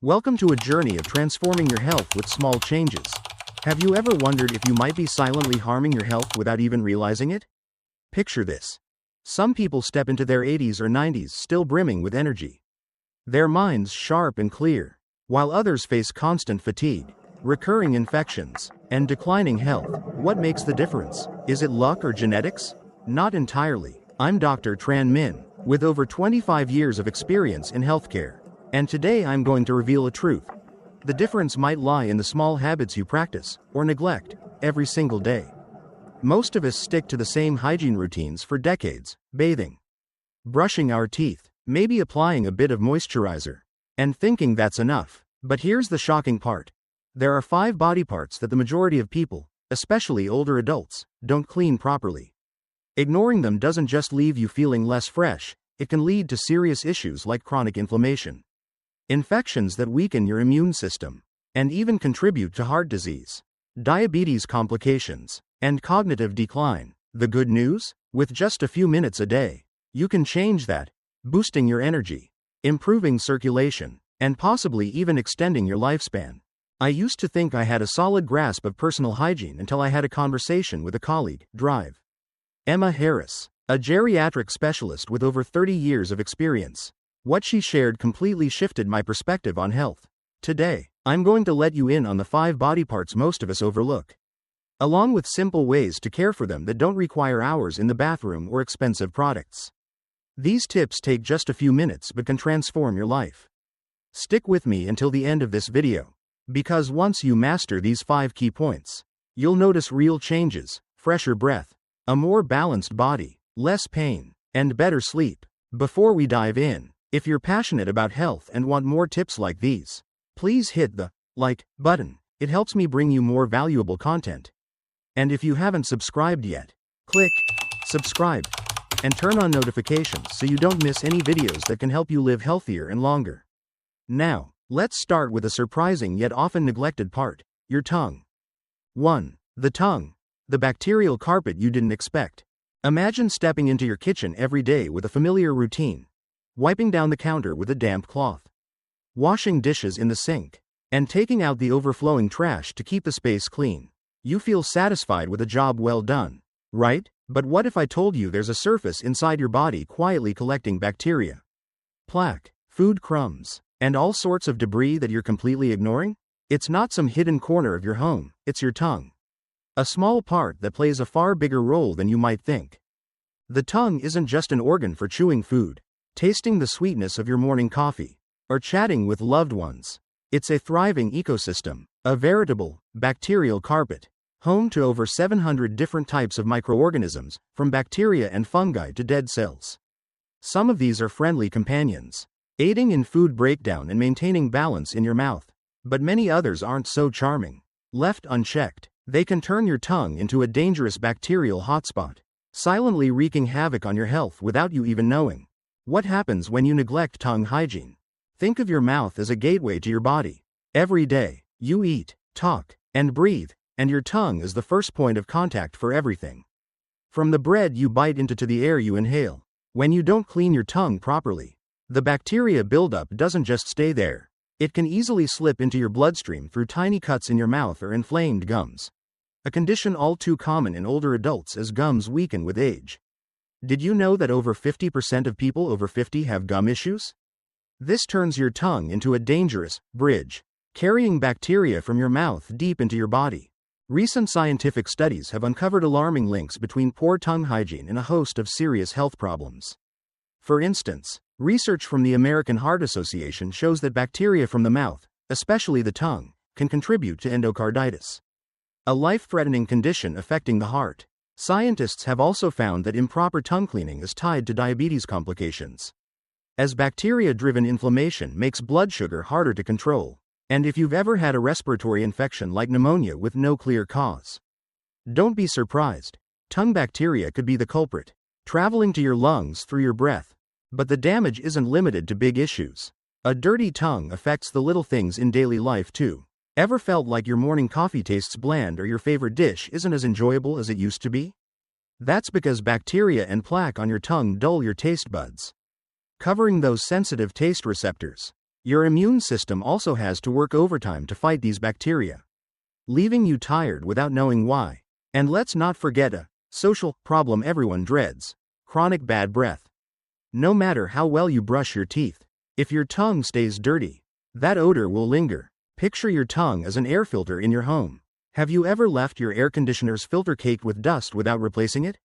Welcome to a journey of transforming your health with small changes. Have you ever wondered if you might be silently harming your health without even realizing it? Picture this. Some people step into their 80s or 90s still brimming with energy. Their minds sharp and clear, while others face constant fatigue, recurring infections, and declining health. What makes the difference? Is it luck or genetics? Not entirely. I'm Dr. Tran Minh, with over 25 years of experience in healthcare. And today I'm going to reveal a truth. The difference might lie in the small habits you practice, or neglect, every single day. Most of us stick to the same hygiene routines for decades: bathing, brushing our teeth, maybe applying a bit of moisturizer, and thinking that's enough. But here's the shocking part. There are 5 body parts that the majority of people, especially older adults, don't clean properly. Ignoring them doesn't just leave you feeling less fresh, it can lead to serious issues like chronic inflammation, infections that weaken your immune system, and even contribute to heart disease, diabetes complications, and cognitive decline. The good news? With just a few minutes a day, you can change that, boosting your energy, improving circulation, and possibly even extending your lifespan. I used to think I had a solid grasp of personal hygiene until I had a conversation with a colleague, Emma Harris, a geriatric specialist with over 30 years of experience. What she shared completely shifted my perspective on health. Today, I'm going to let you in on the 5 body parts most of us overlook, along with simple ways to care for them that don't require hours in the bathroom or expensive products. These tips take just a few minutes but can transform your life. Stick with me until the end of this video, because once you master these 5 key points, you'll notice real changes: fresher breath, a more balanced body, less pain, and better sleep. Before we dive in, if you're passionate about health and want more tips like these, please hit the like button. It helps me bring you more valuable content. And if you haven't subscribed yet, click subscribe and turn on notifications so you don't miss any videos that can help you live healthier and longer. Now, let's start with a surprising yet often neglected part: your tongue. 1. The tongue, the bacterial carpet you didn't expect. Imagine stepping into your kitchen every day with a familiar routine: wiping down the counter with a damp cloth, washing dishes in the sink, and taking out the overflowing trash to keep the space clean. You feel satisfied with a job well done, right? But what if I told you there's a surface inside your body quietly collecting bacteria, plaque, food crumbs, and all sorts of debris that you're completely ignoring? It's not some hidden corner of your home, it's your tongue. A small part that plays a far bigger role than you might think. The tongue isn't just an organ for chewing food, tasting the sweetness of your morning coffee, or chatting with loved ones. It's a thriving ecosystem, a veritable bacterial carpet, home to over 700 different types of microorganisms, from bacteria and fungi to dead cells. Some of these are friendly companions, aiding in food breakdown and maintaining balance in your mouth. But many others aren't so charming. Left unchecked, they can turn your tongue into a dangerous bacterial hotspot, silently wreaking havoc on your health without you even knowing. What happens when you neglect tongue hygiene? Think of your mouth as a gateway to your body. Every day, you eat, talk, and breathe, and your tongue is the first point of contact for everything. From the bread you bite into to the air you inhale. When you don't clean your tongue properly, the bacteria buildup doesn't just stay there. It can easily slip into your bloodstream through tiny cuts in your mouth or inflamed gums, a condition all too common in older adults as gums weaken with age. Did you know that over 50% of people over 50 have gum issues? This turns your tongue into a dangerous bridge, carrying bacteria from your mouth deep into your body. Recent scientific studies have uncovered alarming links between poor tongue hygiene and a host of serious health problems. For instance, research from the American Heart Association shows that bacteria from the mouth, especially the tongue, can contribute to endocarditis, a life-threatening condition affecting the heart. Scientists have also found that improper tongue cleaning is tied to diabetes complications, as bacteria-driven inflammation makes blood sugar harder to control. And if you've ever had a respiratory infection like pneumonia with no clear cause, don't be surprised. Tongue bacteria could be the culprit, traveling to your lungs through your breath. But the damage isn't limited to big issues. A dirty tongue affects the little things in daily life too. Ever felt like your morning coffee tastes bland or your favorite dish isn't as enjoyable as it used to be? That's because bacteria and plaque on your tongue dull your taste buds, covering those sensitive taste receptors. Your immune system also has to work overtime to fight these bacteria, leaving you tired without knowing why. And let's not forget a social problem everyone dreads: chronic bad breath. No matter how well you brush your teeth, if your tongue stays dirty, that odor will linger. Picture your tongue as an air filter in your home. Have you ever left your air conditioner's filter caked with dust without replacing it?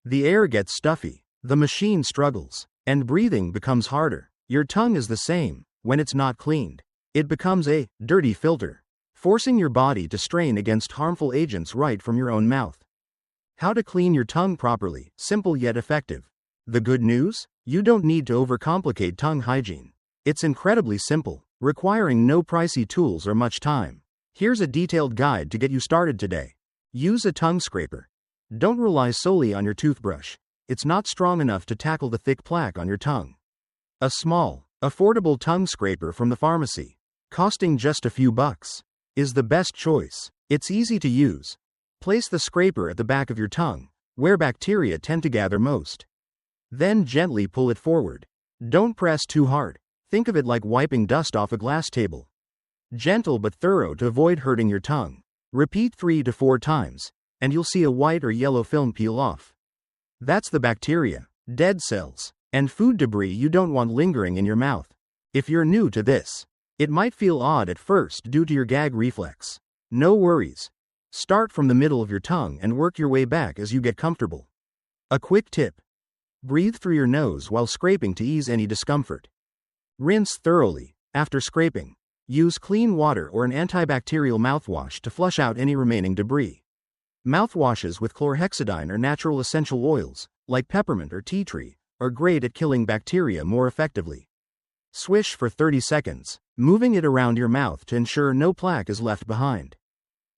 The air gets stuffy, the machine struggles, and breathing becomes harder. Your tongue is the same. When it's not cleaned, it becomes a dirty filter, forcing your body to strain against harmful agents right from your own mouth. How to clean your tongue properly: simple yet effective. The good news? You don't need to overcomplicate tongue hygiene. It's incredibly simple, requiring no pricey tools or much time. Here's a detailed guide to get you started today. Use a tongue scraper. Don't rely solely on your toothbrush. It's not strong enough to tackle the thick plaque on your tongue. A small, affordable tongue scraper from the pharmacy, costing just a few bucks, is the best choice. It's easy to use. Place the scraper at the back of your tongue, where bacteria tend to gather most. Then gently pull it forward. Don't press too hard. Think of it like wiping dust off a glass table. Gentle but thorough to avoid hurting your tongue. Repeat 3 to 4 times, and you'll see a white or yellow film peel off. That's the bacteria, dead cells, and food debris you don't want lingering in your mouth. If you're new to this, it might feel odd at first due to your gag reflex. No worries. Start from the middle of your tongue and work your way back as you get comfortable. A quick tip: breathe through your nose while scraping to ease any discomfort. Rinse thoroughly. After scraping, use clean water or an antibacterial mouthwash to flush out any remaining debris. Mouthwashes with chlorhexidine or natural essential oils, like peppermint or tea tree, are great at killing bacteria more effectively. Swish for 30 seconds, moving it around your mouth to ensure no plaque is left behind.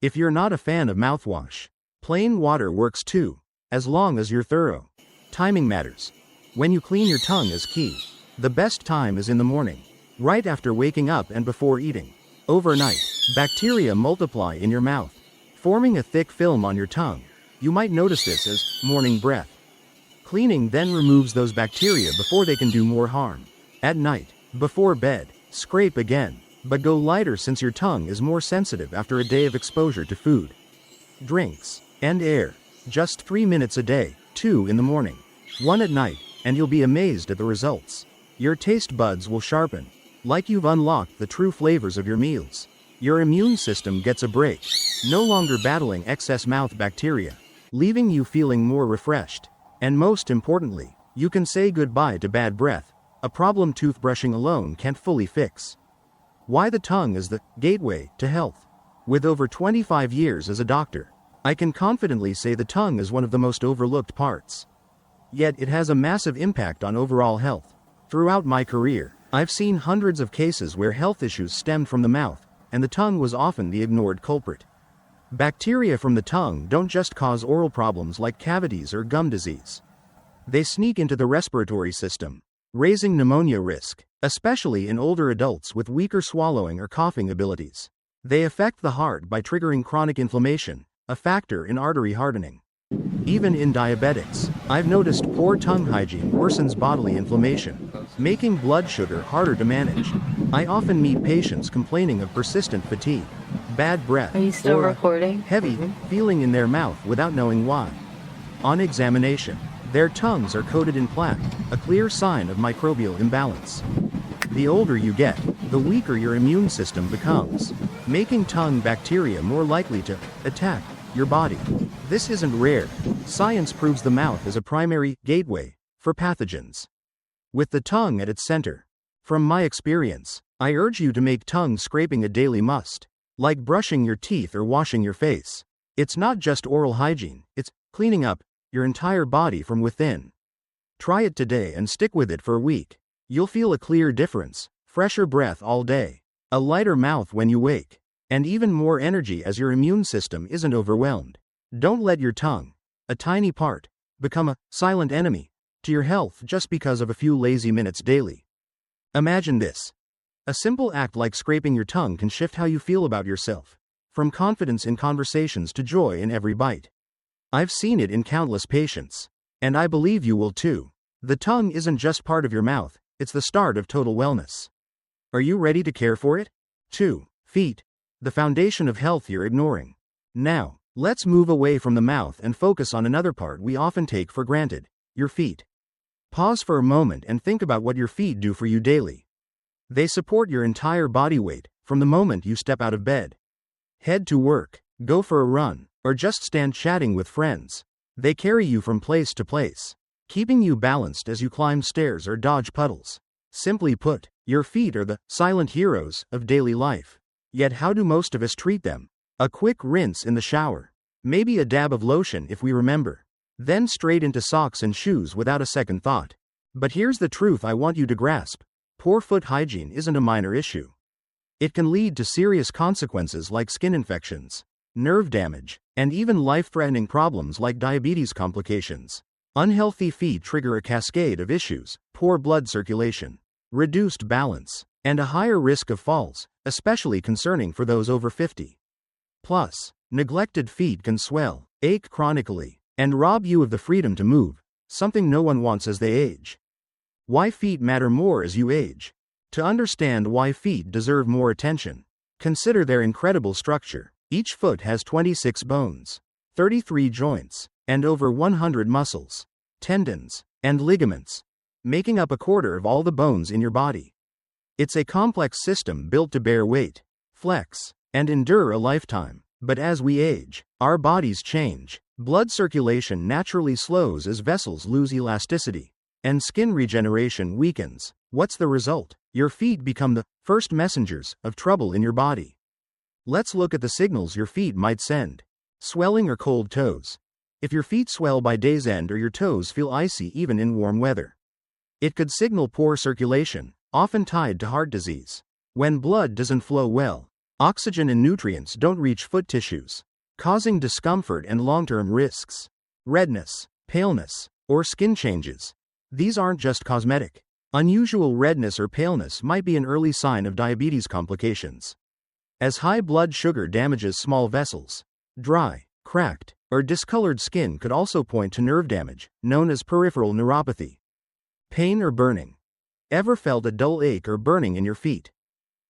If you're not a fan of mouthwash, plain water works too, as long as you're thorough. Timing matters. When you clean your tongue is key. The best time is in the morning, right after waking up and before eating. Overnight, bacteria multiply in your mouth, forming a thick film on your tongue. You might notice this as morning breath. Cleaning then removes those bacteria before they can do more harm. At night, before bed, scrape again, but go lighter since your tongue is more sensitive after a day of exposure to food, drinks, and air. Just 3 minutes a day, 2 in the morning, 1 at night, and you'll be amazed at the results. Your taste buds will sharpen, like you've unlocked the true flavors of your meals. Your immune system gets a break, no longer battling excess mouth bacteria, leaving you feeling more refreshed. And most importantly, you can say goodbye to bad breath, a problem toothbrushing alone can't fully fix. Why the tongue is the gateway to health. With over 25 years as a doctor, I can confidently say the tongue is one of the most overlooked parts. Yet it has a massive impact on overall health. Throughout my career, I've seen hundreds of cases where health issues stemmed from the mouth, and the tongue was often the ignored culprit. Bacteria from the tongue don't just cause oral problems like cavities or gum disease. They sneak into the respiratory system, raising pneumonia risk, especially in older adults with weaker swallowing or coughing abilities. They affect the heart by triggering chronic inflammation, a factor in artery hardening. Even in diabetics, I've noticed poor tongue hygiene worsens bodily inflammation, making blood sugar harder to manage. I often meet patients complaining of persistent fatigue, bad breath, Are you still or recording? heavy feeling in their mouth without knowing why. On examination, their tongues are coated in plaque, a clear sign of microbial imbalance. The older you get, the weaker your immune system becomes, making tongue bacteria more likely to attack your body. This isn't rare. Science proves the mouth is a primary gateway for pathogens, with the tongue at its center. From my experience, I urge you to make tongue scraping a daily must, like brushing your teeth or washing your face. It's not just oral hygiene, it's cleaning up your entire body from within. Try it today and stick with it for a week. You'll feel a clear difference, fresher breath all day, a lighter mouth when you wake, and even more energy as your immune system isn't overwhelmed. Don't let your tongue, a tiny part, become a silent enemy to your health just because of a few lazy minutes daily. Imagine this. A simple act like scraping your tongue can shift how you feel about yourself, from confidence in conversations to joy in every bite. I've seen it in countless patients, and I believe you will too. The tongue isn't just part of your mouth, it's the start of total wellness. Are you ready to care for it? 2. Feet. The foundation of health you're ignoring. Now, let's move away from the mouth and focus on another part we often take for granted: your feet. Pause for a moment and think about what your feet do for you daily. They support your entire body weight, from the moment you step out of bed. Head to work, go for a run, or just stand chatting with friends. They carry you from place to place, keeping you balanced as you climb stairs or dodge puddles. Simply put, your feet are the silent heroes of daily life. Yet how do most of us treat them? A quick rinse in the shower. Maybe a dab of lotion if we remember. Then straight into socks and shoes without a second thought. But here's the truth I want you to grasp. Poor foot hygiene isn't a minor issue. It can lead to serious consequences like skin infections, nerve damage, and even life-threatening problems like diabetes complications. Unhealthy feet trigger a cascade of issues: poor blood circulation, reduced balance, and a higher risk of falls, especially concerning for those over 50. Plus, neglected feet can swell, ache chronically, and rob you of the freedom to move, something no one wants as they age. Why feet matter more as you age. To understand why feet deserve more attention, consider their incredible structure. Each foot has 26 bones, 33 joints, and over 100 muscles, tendons, and ligaments, making up a quarter of all the bones in your body. It's a complex system built to bear weight, flex, and endure a lifetime. But as we age, our bodies change. Blood circulation naturally slows as vessels lose elasticity, and skin regeneration weakens. What's the result? Your feet become the first messengers of trouble in your body. Let's look at the signals your feet might send. Swelling or cold toes. If your feet swell by day's end or your toes feel icy even in warm weather, it could signal poor circulation, often tied to heart disease. When blood doesn't flow well, oxygen and nutrients don't reach foot tissues, causing discomfort and long-term risks. Redness, paleness, or skin changes. These aren't just cosmetic. Unusual redness or paleness might be an early sign of diabetes complications, as high blood sugar damages small vessels. Dry, cracked, or discolored skin could also point to nerve damage, known as peripheral neuropathy. Pain or burning. Ever felt a dull ache or burning in your feet,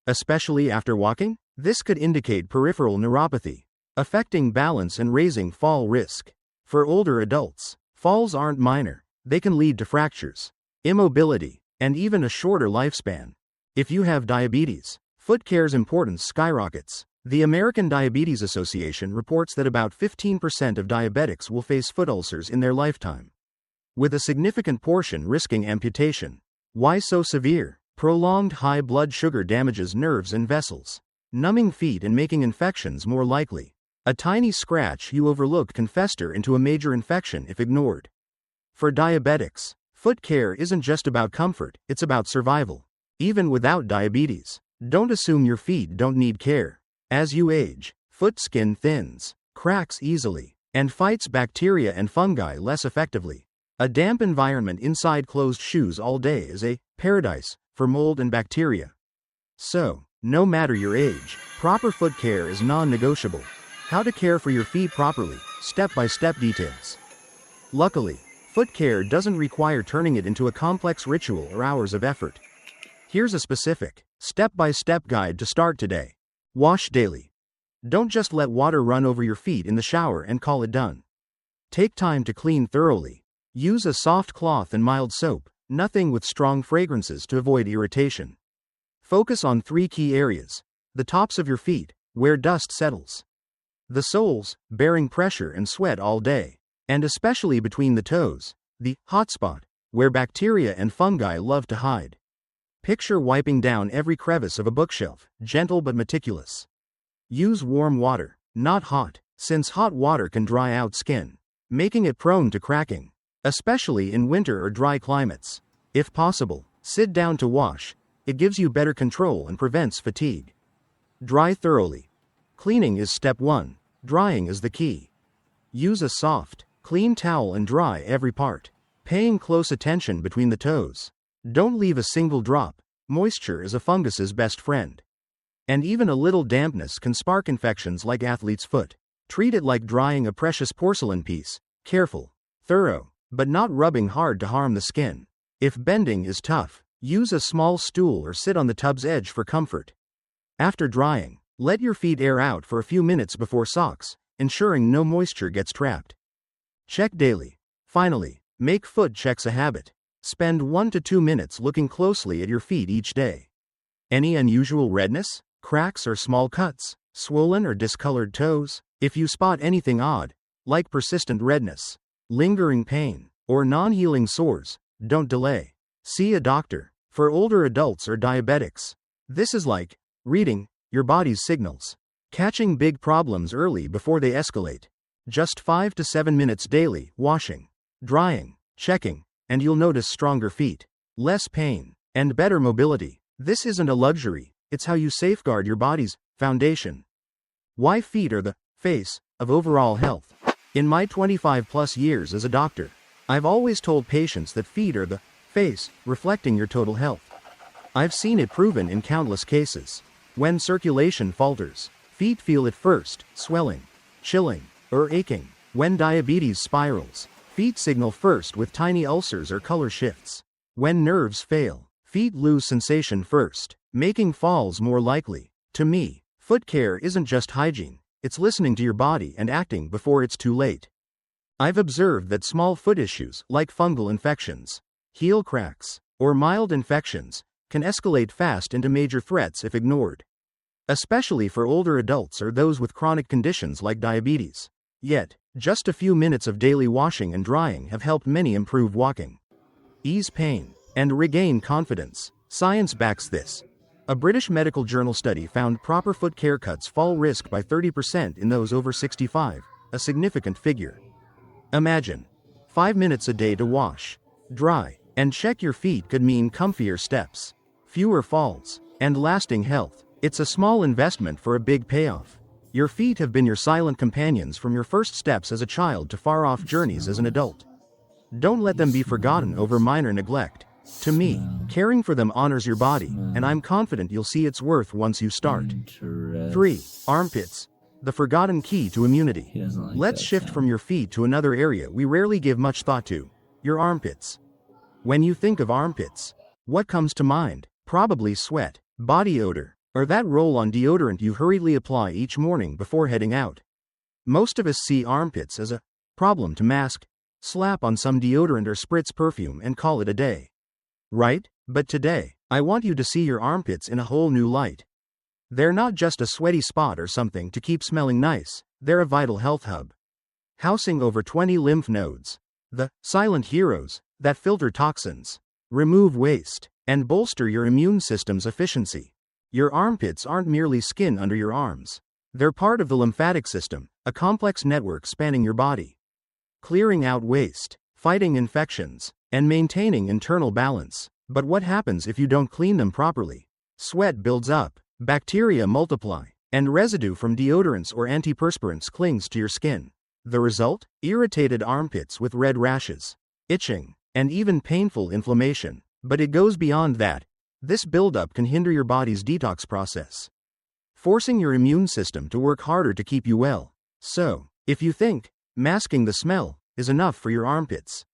especially after walking? This could indicate peripheral neuropathy, affecting balance and raising fall risk. For older adults, falls aren't minor. They can lead to fractures, immobility, and even a shorter lifespan. If you have diabetes, foot care's importance skyrockets. The American Diabetes Association reports that about 15% of diabetics will face foot ulcers in their lifetime, with a significant portion risking amputation. Why so severe? Prolonged high blood sugar damages nerves and vessels, numbing feet and making infections more likely. A tiny scratch you overlook can fester into a major infection if ignored. For diabetics, foot care isn't just about comfort, it's about survival. Even without diabetes, don't assume your feet don't need care. As you age, foot skin thins, cracks easily, and fights bacteria and fungi less effectively. A damp environment inside closed shoes all day is a paradise for mold and bacteria. So, no matter your age, proper foot care is non-negotiable. How to care for your feet properly, step-by-step details. Luckily, foot care doesn't require turning it into a complex ritual or hours of effort. Here's a specific, step-by-step guide to start today. Wash daily. Don't just let water run over your feet in the shower and call it done. Take time to clean thoroughly. Use a soft cloth and mild soap, nothing with strong fragrances to avoid irritation. Focus on 3 key areas: the tops of your feet, where dust settles; the soles, bearing pressure and sweat all day; and especially between the toes, the hot spot, where bacteria and fungi love to hide. Picture wiping down every crevice of a bookshelf, gentle but meticulous. Use warm water, not hot, since hot water can dry out skin, making it prone to cracking, especially in winter or dry climates. If possible, sit down to wash. It gives you better control and prevents fatigue. Dry thoroughly. Cleaning is step 1. Drying is the key. Use a soft, clean towel and dry every part, paying close attention between the toes. Don't leave a single drop. Moisture is a fungus's best friend, and even a little dampness can spark infections like athlete's foot. Treat it like drying a precious porcelain piece, careful, thorough, but not rubbing hard to harm the skin. If bending is tough, Use a small stool or sit on the tub's edge for comfort. After drying, let your feet air out for a few minutes before socks, ensuring no moisture gets trapped. Check daily. Finally, make foot checks a habit. Spend 1 to 2 minutes looking closely at your feet each day. Any unusual redness, cracks or small cuts, swollen or discolored toes? If you spot anything odd, like persistent redness, lingering pain, or non-healing sores, don't delay. See a doctor. For older adults or diabetics, this is like reading your body's signals. Catching big problems early before they escalate. Just 5 to 7 minutes daily, washing, drying, checking, and you'll notice stronger feet, less pain, and better mobility. This isn't a luxury, it's how you safeguard your body's foundation. Why feet are the face of overall health. In my 25+ years as a doctor, I've always told patients that feet are the face, reflecting your total health. I've seen it proven in countless cases. When circulation falters, feet feel it first, swelling, chilling, or aching. When diabetes spirals, feet signal first with tiny ulcers or color shifts. When nerves fail, feet lose sensation first, making falls more likely. To me, foot care isn't just hygiene, it's listening to your body and acting before it's too late. I've observed that small foot issues, like fungal infections, heel cracks, or mild infections, can escalate fast into major threats if ignored. Especially for older adults or those with chronic conditions like diabetes. Yet, just a few minutes of daily washing and drying have helped many improve walking, ease pain, and regain confidence. Science backs this. A British medical journal study found proper foot care cuts fall risk by 30% in those over 65, a significant figure. Imagine 5 minutes a day to wash, dry, and check your feet could mean comfier steps, fewer falls, and lasting health. It's a small investment for a big payoff. Your feet have been your silent companions from your first steps as a child to far-off journeys as an adult. Don't let them be forgotten over minor neglect. To me, caring for them honors your body, and I'm confident you'll see its worth once you start. 3. Armpits. The forgotten key to immunity. Let's shift from your feet to another area we rarely give much thought to. Your armpits. When you think of armpits, what comes to mind? Probably sweat, body odor, or that roll-on deodorant you hurriedly apply each morning before heading out. Most of us see armpits as a problem to mask, slap on some deodorant or spritz perfume and call it a day. Right? But today, I want you to see your armpits in a whole new light. They're not just a sweaty spot or something to keep smelling nice, they're a vital health hub. Housing over 20 lymph nodes, the silent heroes that filter toxins, remove waste, and bolster your immune system's efficiency. Your armpits aren't merely skin under your arms. They're part of the lymphatic system, a complex network spanning your body, clearing out waste, fighting infections, and maintaining internal balance. But what happens if you don't clean them properly? Sweat builds up, bacteria multiply, and residue from deodorants or antiperspirants clings to your skin. The result? Irritated armpits with red rashes, itching, and even painful inflammation. But it goes beyond that. This buildup can hinder your body's detox process, forcing your immune system to work harder to keep you well. So, if you think masking the smell is enough for your armpits,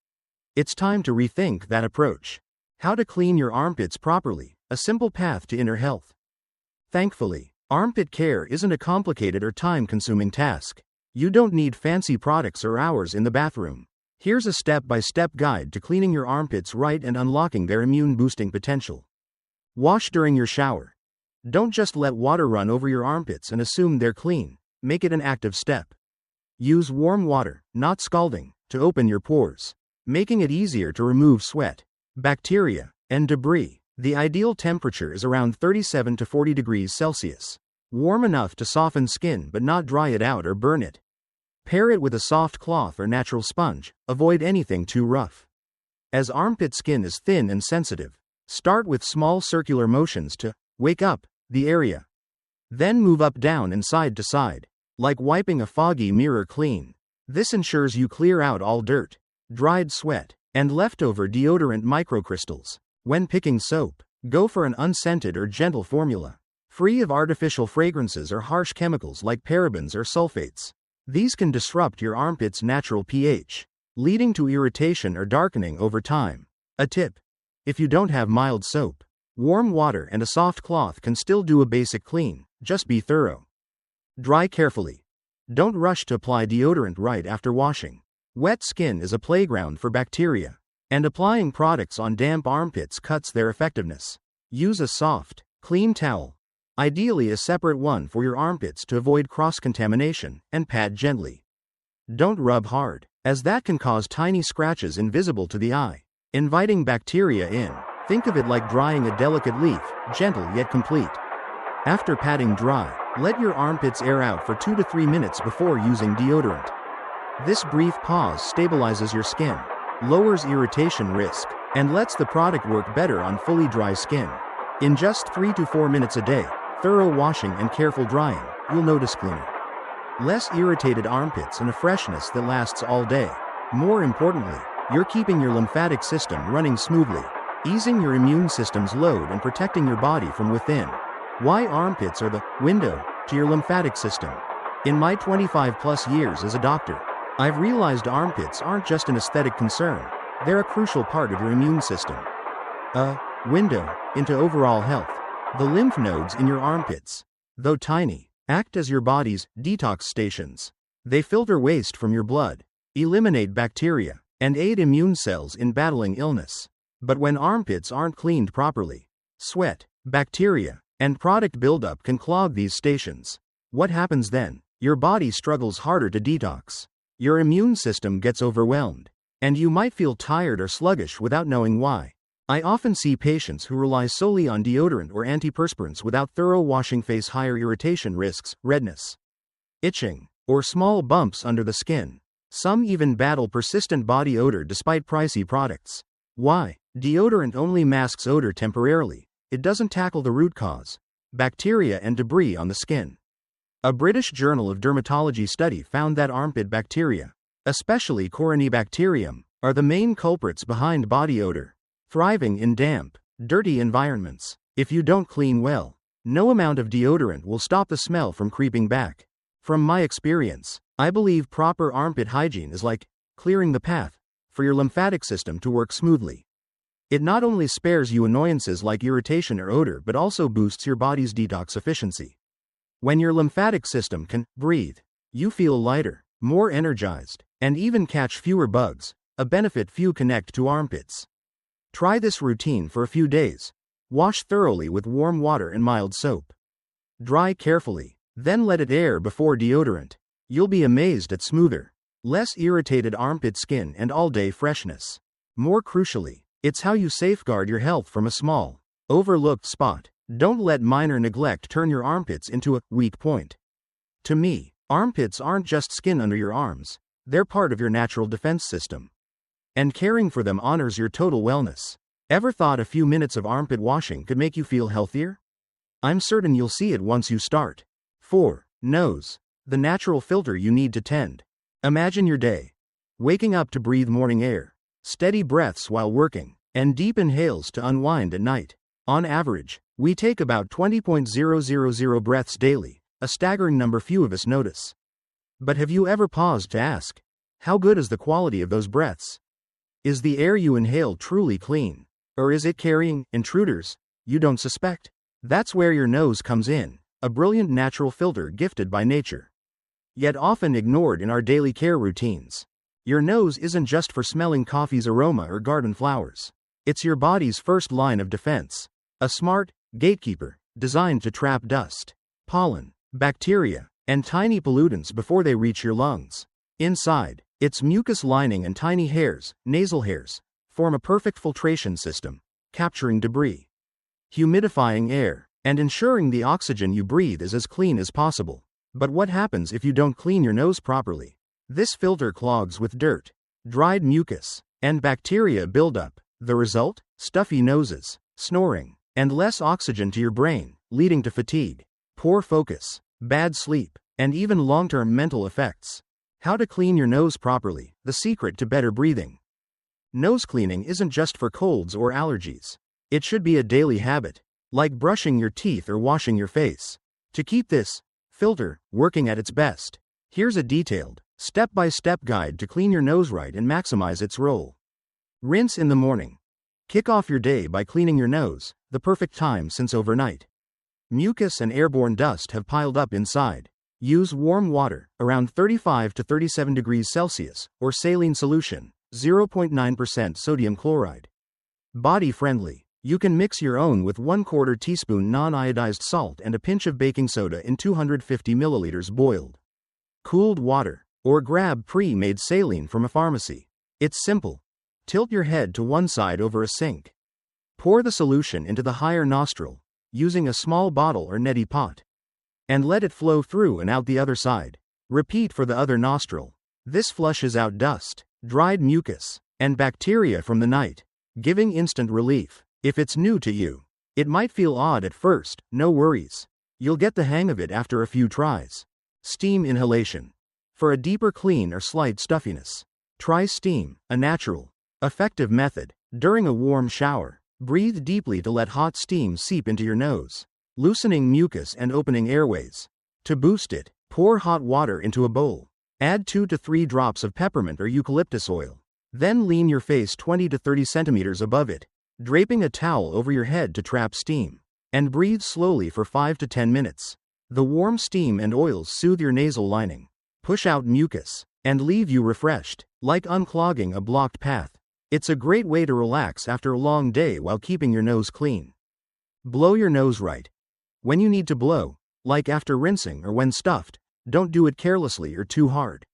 it's time to rethink that approach. How to clean your armpits properly, a simple path to inner health. Thankfully, armpit care isn't a complicated or time-consuming task. You don't need fancy products or hours in the bathroom. Here's a step-by-step guide to cleaning your armpits right and unlocking their immune-boosting potential. Wash during your shower. Don't just let water run over your armpits and assume they're clean. Make it an active step. Use warm water, not scalding, to open your pores, making it easier to remove sweat, bacteria, and debris. The ideal temperature is around 37 to 40 degrees Celsius. Warm enough to soften skin but not dry it out or burn it. Pair it with a soft cloth or natural sponge. Avoid anything too rough, as armpit skin is thin and sensitive. Start with small circular motions to wake up the area. Then move up, down, and side to side, like wiping a foggy mirror clean. This ensures you clear out all dirt, dried sweat, and leftover deodorant microcrystals. When picking soap, go for an unscented or gentle formula, free of artificial fragrances or harsh chemicals like parabens or sulfates. These can disrupt your armpit's natural pH, leading to irritation or darkening over time. A tip: If you don't have mild soap, warm water and a soft cloth can still do a basic clean. Just be thorough. Dry carefully. Don't rush to apply deodorant right after washing. Wet skin is a playground for bacteria, and applying products on damp armpits cuts their effectiveness. Use a soft, clean towel, ideally a separate one for your armpits to avoid cross-contamination, and pat gently. Don't rub hard, as that can cause tiny scratches invisible to the eye, inviting bacteria in. Think of it like drying a delicate leaf, gentle yet complete. After patting dry, let your armpits air out for 2 to 3 minutes before using deodorant. This brief pause stabilizes your skin, lowers irritation risk, and lets the product work better on fully dry skin. In just 3 to 4 minutes a day, thorough washing and careful drying, you'll notice cleaner, less irritated armpits and a freshness that lasts all day. More importantly, you're keeping your lymphatic system running smoothly, easing your immune system's load and protecting your body from within. Why armpits are the window to your lymphatic system. In my 25+ years as a doctor, I've realized armpits aren't just an aesthetic concern, they're a crucial part of your immune system. A window into overall health. The lymph nodes in your armpits, though tiny, act as your body's detox stations. They filter waste from your blood, eliminate bacteria, and aid immune cells in battling illness. But when armpits aren't cleaned properly, sweat, bacteria, and product buildup can clog these stations. What happens then? Your body struggles harder to detox. Your immune system gets overwhelmed, and you might feel tired or sluggish without knowing why. I often see patients who rely solely on deodorant or antiperspirants without thorough washing face higher irritation risks, redness, itching, or small bumps under the skin. Some even battle persistent body odor despite pricey products. Why? Deodorant only masks odor temporarily. It doesn't tackle the root cause, bacteria and debris on the skin. A British Journal of Dermatology study found that armpit bacteria, especially Corynebacterium, are the main culprits behind body odor, thriving in damp, dirty environments. If you don't clean well, no amount of deodorant will stop the smell from creeping back. From my experience, I believe proper armpit hygiene is like clearing the path for your lymphatic system to work smoothly. It not only spares you annoyances like irritation or odor but also boosts your body's detox efficiency. When your lymphatic system can breathe, you feel lighter, more energized, and even catch fewer bugs, a benefit few connect to armpits. Try this routine for a few days. Wash thoroughly with warm water and mild soap. Dry carefully, then let it air before deodorant. You'll be amazed at smoother, less irritated armpit skin and all-day freshness. More crucially, it's how you safeguard your health from a small, overlooked spot. Don't let minor neglect turn your armpits into a weak point. To me, armpits aren't just skin under your arms, they're part of your natural defense system. And caring for them honors your total wellness. Ever thought a few minutes of armpit washing could make you feel healthier? I'm certain you'll see it once you start. 4. Nose. The natural filter you need to tend. Imagine your day. Waking up to breathe morning air, steady breaths while working, and deep inhales to unwind at night. On average, we take about 20,000 breaths daily, a staggering number few of us notice. But have you ever paused to ask, how good is the quality of those breaths? Is the air you inhale truly clean? Or is it carrying intruders you don't suspect? That's where your nose comes in, a brilliant natural filter gifted by nature, yet often ignored in our daily care routines. Your nose isn't just for smelling coffee's aroma or garden flowers. It's your body's first line of defense. A smart gatekeeper designed to trap dust, pollen, bacteria, and tiny pollutants before they reach your lungs. Inside, its mucus lining and tiny hairs, nasal hairs, form a perfect filtration system, capturing debris, humidifying air, and ensuring the oxygen you breathe is as clean as possible. But what happens if you don't clean your nose properly? This filter clogs with dirt, dried mucus, and bacteria buildup. The result? Stuffy noses, snoring, and less oxygen to your brain, leading to fatigue, poor focus, bad sleep, and even long-term mental effects. How to clean your nose properly, the secret to better breathing. Nose cleaning isn't just for colds or allergies. It should be a daily habit, like brushing your teeth or washing your face. To keep this filter working at its best, here's a detailed, step-by-step guide to clean your nose right and maximize its role. Rinse in the morning. Kick off your day by cleaning your nose, the perfect time since overnight. Mucus and airborne dust have piled up inside. Use warm water, around 35 to 37 degrees Celsius, or saline solution, 0.9% sodium chloride. Body friendly. You can mix your own with 1/4 teaspoon non-iodized salt and a pinch of baking soda in 250 milliliters boiled cooled water, or grab pre-made saline from a pharmacy. It's simple. Tilt your head to one side over a sink. Pour the solution into the higher nostril, using a small bottle or neti pot, and let it flow through and out the other side. Repeat for the other nostril. This flushes out dust, dried mucus, and bacteria from the night, giving instant relief. If it's new to you, it might feel odd at first, no worries. You'll get the hang of it after a few tries. Steam inhalation. For a deeper clean or slight stuffiness, try steam, a natural, effective method. During a warm shower, breathe deeply to let hot steam seep into your nose, loosening mucus and opening airways. To boost it, pour hot water into a bowl. Add 2 to 3 drops of peppermint or eucalyptus oil. Then lean your face 20 to 30 centimeters above it, draping a towel over your head to trap steam, and breathe slowly for 5 to 10 minutes. The warm steam and oils soothe your nasal lining, push out mucus, and leave you refreshed, like unclogging a blocked path. It's a great way to relax after a long day while keeping your nose clean. Blow your nose right. When you need to blow, like after rinsing or when stuffed, don't do it carelessly or too hard.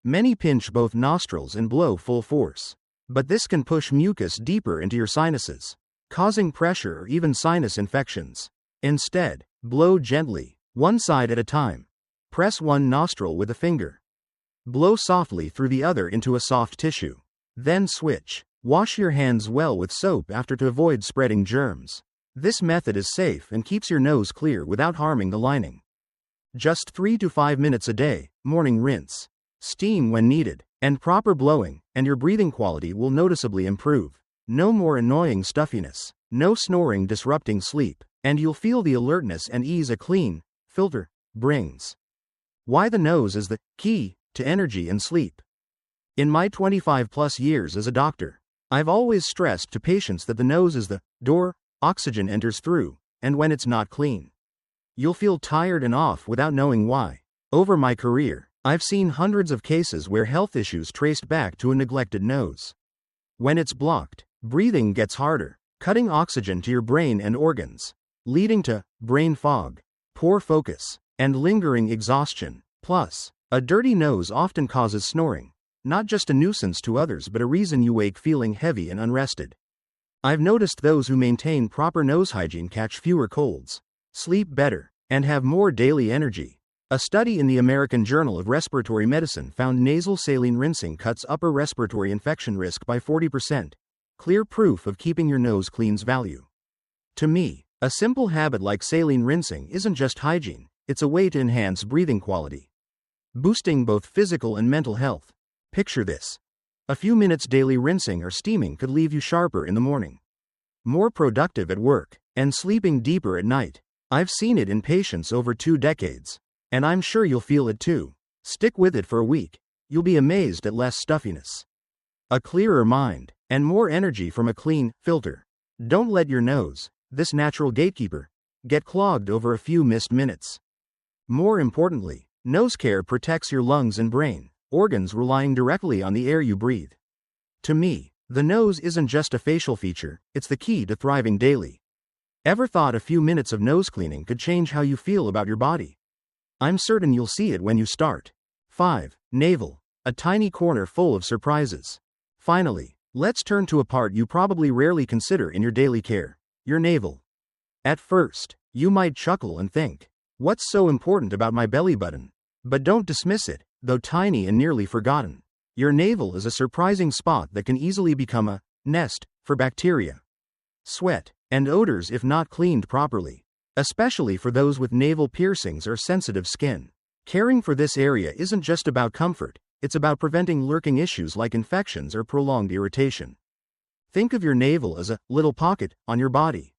Many pinch both nostrils and blow full force, but this can push mucus deeper into your sinuses, causing pressure or even sinus infections. Instead, blow gently, one side at a time. Press one nostril with a finger. Blow softly through the other into a soft tissue. Then switch. Wash your hands well with soap after to avoid spreading germs. This method is safe and keeps your nose clear without harming the lining. Just 3 to 5 minutes a day, morning rinse. Steam when needed, and proper blowing, and your breathing quality will noticeably improve. No more annoying stuffiness, no snoring disrupting sleep, and you'll feel the alertness and ease a clean filter brings. Why the nose is the key to energy and sleep. In my 25+ years as a doctor, I've always stressed to patients that the nose is the door oxygen enters through, and when it's not clean, you'll feel tired and off without knowing why. Over my career, I've seen hundreds of cases where health issues traced back to a neglected nose. When it's blocked, breathing gets harder, cutting oxygen to your brain and organs, leading to brain fog, poor focus, and lingering exhaustion. Plus, a dirty nose often causes snoring, not just a nuisance to others but a reason you wake feeling heavy and unrested. I've noticed those who maintain proper nose hygiene catch fewer colds, sleep better, and have more daily energy. A study in the American Journal of Respiratory Medicine found nasal saline rinsing cuts upper respiratory infection risk by 40%. Clear proof of keeping your nose clean's value. To me, a simple habit like saline rinsing isn't just hygiene, it's a way to enhance breathing quality, boosting both physical and mental health. Picture this. A few minutes daily rinsing or steaming could leave you sharper in the morning, more productive at work, and sleeping deeper at night. I've seen it in patients over 2 decades. And I'm sure you'll feel it too. Stick with it for a week. You'll be amazed at less stuffiness, a clearer mind, and more energy from a clean filter. Don't let your nose, this natural gatekeeper, get clogged over a few missed minutes. More importantly, nose care protects your lungs and brain, organs relying directly on the air you breathe. To me, the nose isn't just a facial feature, it's the key to thriving daily. Ever thought a few minutes of nose cleaning could change how you feel about your body? I'm certain you'll see it when you start. 5. Navel. A tiny corner full of surprises. Finally, let's turn to a part you probably rarely consider in your daily care, your navel. At first, you might chuckle and think, what's so important about my belly button? But don't dismiss it, though tiny and nearly forgotten. Your navel is a surprising spot that can easily become a nest for bacteria, sweat, and odors if not cleaned properly. Especially for those with navel piercings or sensitive skin. Caring for this area isn't just about comfort, it's about preventing lurking issues like infections or prolonged irritation. Think of your navel as a little pocket on your body.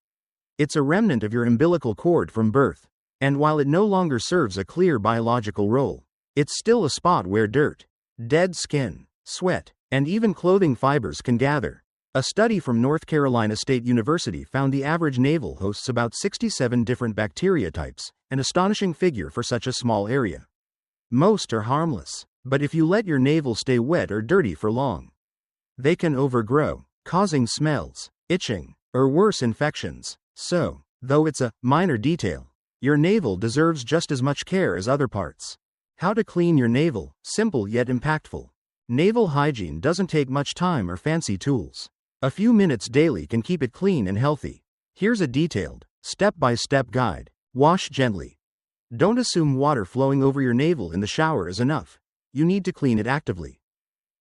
It's a remnant of your umbilical cord from birth, and while it no longer serves a clear biological role, it's still a spot where dirt, dead skin, sweat, and even clothing fibers can gather. A study from North Carolina State University found the average navel hosts about 67 different bacteria types, an astonishing figure for such a small area. Most are harmless, but if you let your navel stay wet or dirty for long, they can overgrow, causing smells, itching, or worse, infections. So, though it's a minor detail, your navel deserves just as much care as other parts. How to clean your navel, simple yet impactful. Navel hygiene doesn't take much time or fancy tools. A few minutes daily can keep it clean and healthy. Here's a detailed, step-by-step guide. Wash gently. Don't assume water flowing over your navel in the shower is enough. You need to clean it actively.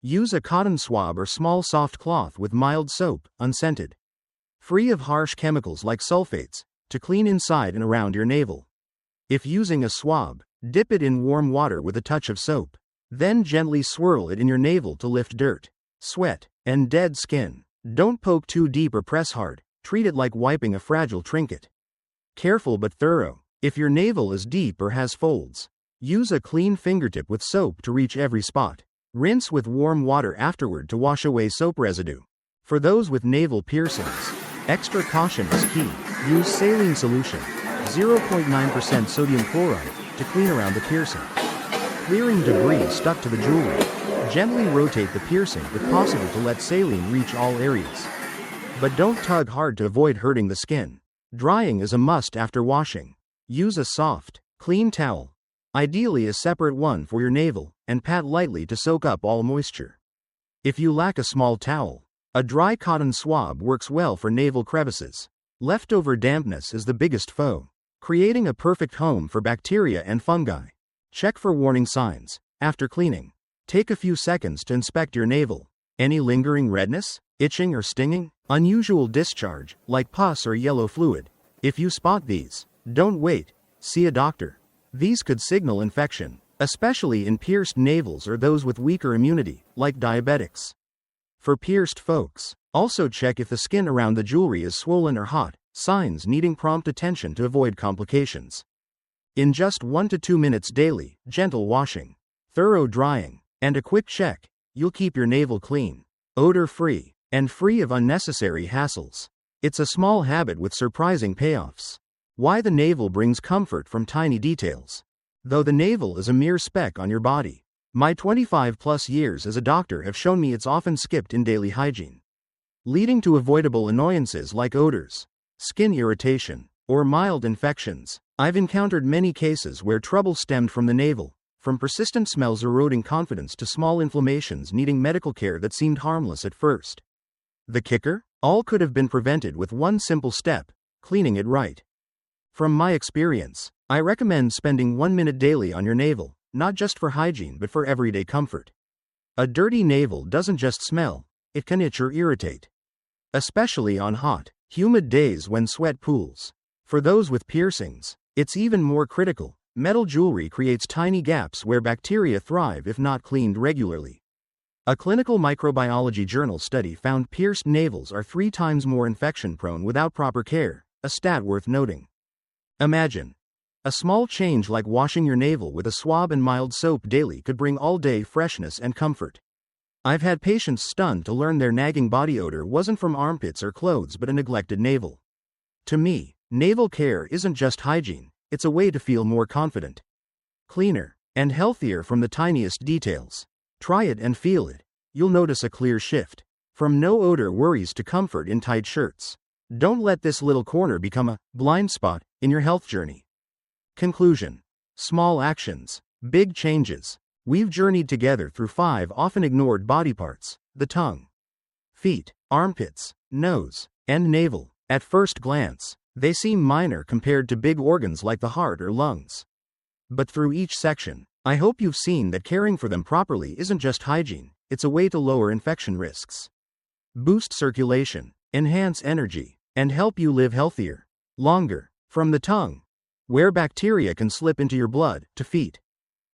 Use a cotton swab or small soft cloth with mild soap, unscented, free of harsh chemicals like sulfates, to clean inside and around your navel. If using a swab, dip it in warm water with a touch of soap. Then gently swirl it in your navel to lift dirt, sweat, and dead skin. Don't poke too deep or press hard. Treat it like wiping a fragile trinket. Careful but thorough. If your navel is deep or has folds, use a clean fingertip with soap to reach every spot. Rinse with warm water afterward to wash away soap residue. For those with navel piercings, extra caution is key. Use saline solution, 0.9% sodium chloride, to clean around the piercing. Clearing debris stuck to the jewelry. Gently rotate the piercing if possible to let saline reach all areas. But don't tug hard to avoid hurting the skin. Drying is a must after washing. Use a soft, clean towel, ideally a separate one for your navel, and pat lightly to soak up all moisture. If you lack a small towel, a dry cotton swab works well for navel crevices. Leftover dampness is the biggest foe, creating a perfect home for bacteria and fungi. Check for warning signs. After cleaning, take a few seconds to inspect your navel. Any lingering redness, itching or stinging? Unusual discharge, like pus or yellow fluid? If you spot these, don't wait. See a doctor. These could signal infection, especially in pierced navels or those with weaker immunity, like diabetics. For pierced folks, also check if the skin around the jewelry is swollen or hot, signs needing prompt attention to avoid complications. In just 1 to 2 minutes daily, gentle washing, thorough drying, and a quick check, you'll keep your navel clean, odor-free, and free of unnecessary hassles. It's a small habit with surprising payoffs. Why the navel brings comfort from tiny details. Though the navel is a mere speck on your body, my 25+ years as a doctor have shown me it's often skipped in daily hygiene, leading to avoidable annoyances like odors, skin irritation, or mild infections. I've encountered many cases where trouble stemmed from the navel, from persistent smells eroding confidence to small inflammations needing medical care that seemed harmless at first. The kicker? All could have been prevented with one simple step: cleaning it right. From my experience, I recommend spending 1 minute daily on your navel, not just for hygiene but for everyday comfort. A dirty navel doesn't just smell, it can itch or irritate, especially on hot, humid days when sweat pools. For those with piercings, it's even more critical. Metal jewelry creates tiny gaps where bacteria thrive if not cleaned regularly. A clinical microbiology journal study found pierced navels are 3 times more infection-prone without proper care, a stat worth noting. Imagine. A small change like washing your navel with a swab and mild soap daily could bring all-day freshness and comfort. I've had patients stunned to learn their nagging body odor wasn't from armpits or clothes but a neglected navel. To me, navel care isn't just hygiene, it's a way to feel more confident, cleaner, and healthier from the tiniest details. Try it and feel it. You'll notice a clear shift. From no odor worries to comfort in tight shirts. Don't let this little corner become a blind spot in your health journey. Conclusion. Small actions, big changes. We've journeyed together through 5 often ignored body parts: the tongue, feet, armpits, nose, and navel. At first glance, they seem minor compared to big organs like the heart or lungs. But through each section, I hope you've seen that caring for them properly isn't just hygiene, it's a way to lower infection risks, boost circulation, enhance energy, and help you live healthier, longer. From the tongue, where bacteria can slip into your blood, to feet,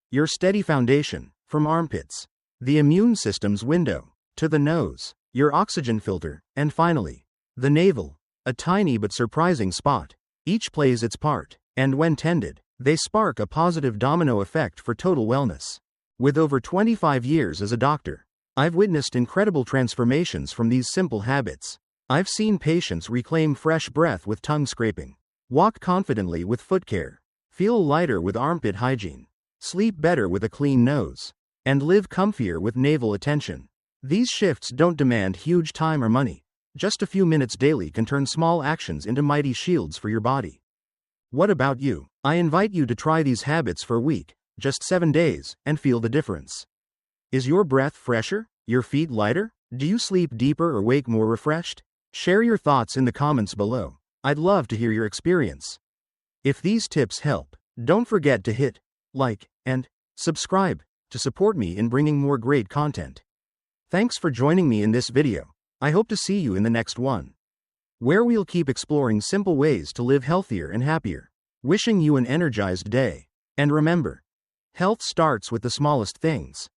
your steady foundation. From armpits, the immune system's window, to the nose, your oxygen filter, and finally, the navel, a tiny but surprising spot. Each plays its part, and when tended, they spark a positive domino effect for total wellness. With over 25 years as a doctor, I've witnessed incredible transformations from these simple habits. I've seen patients reclaim fresh breath with tongue scraping, walk confidently with foot care, feel lighter with armpit hygiene, sleep better with a clean nose, and live comfier with navel attention. These shifts don't demand huge time or money. Just a few minutes daily can turn small actions into mighty shields for your body. What about you? I invite you to try these habits for a week, just 7 days, and feel the difference. Is your breath fresher? Your feet lighter? Do you sleep deeper or wake more refreshed? Share your thoughts in the comments below. I'd love to hear your experience. If these tips help, don't forget to hit like and subscribe to support me in bringing more great content. Thanks for joining me in this video. I hope to see you in the next one, where we'll keep exploring simple ways to live healthier and happier. Wishing you an energized day. And remember, health starts with the smallest things.